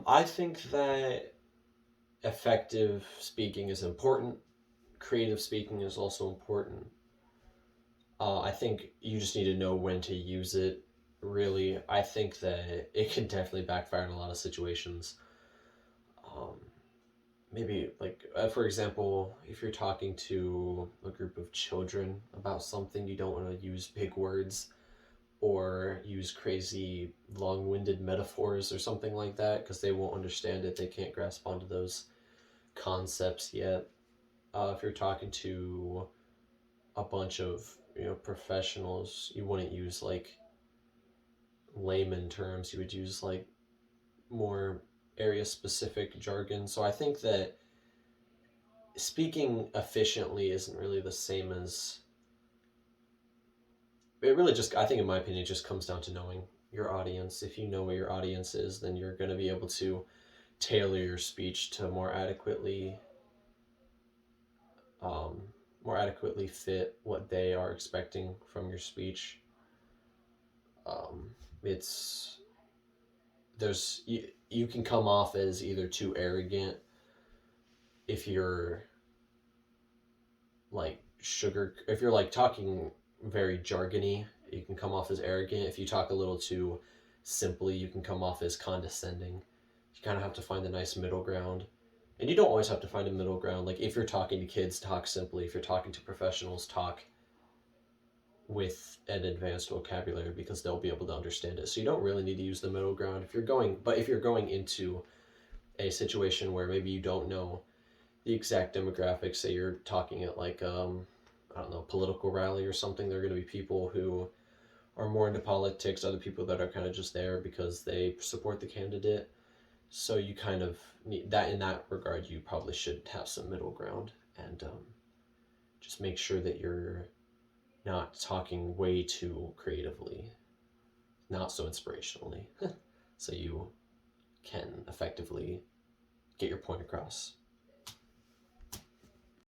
I think that effective speaking is important. Creative speaking is also important. I think you just need to know when to use it. Really, I think that it can definitely backfire in a lot of situations. Um, Maybe like for example, if you're talking to a group of children about something, you don't want to use big words or use crazy long-winded metaphors or something like that because they won't understand it. They can't grasp onto those concepts yet. If you're talking to a bunch of professionals, you wouldn't use like layman terms. You would use like more area specific jargon. So I think that speaking efficiently isn't really the same as it really just I think in my opinion it just comes down to knowing your audience. If you know what your audience is, then you're going to be able to tailor your speech to um, more adequately fit what they are expecting from your speech. um, it's you can come off as either too arrogant if you're like sugar if you're like talking very jargony. You can come off as arrogant. If you talk a little too simply, you can come off as condescending. You kind of have to find the nice middle ground, and you don't always have to find a middle ground. Like if you're talking to kids, talk simply. If you're talking to professionals, talk with an advanced vocabulary because they'll be able to understand it. So you don't really need to use the middle ground if you're going into a situation where maybe you don't know the exact demographics. Say you're talking at like I don't know, political rally or something. There are going to be people who are more into politics, other people that are kind of just there because they support the candidate. So you kind of need that in that regard. You probably should have some middle ground and just make sure that you're not talking way too creatively, not so inspirationally, so you can effectively get your point across.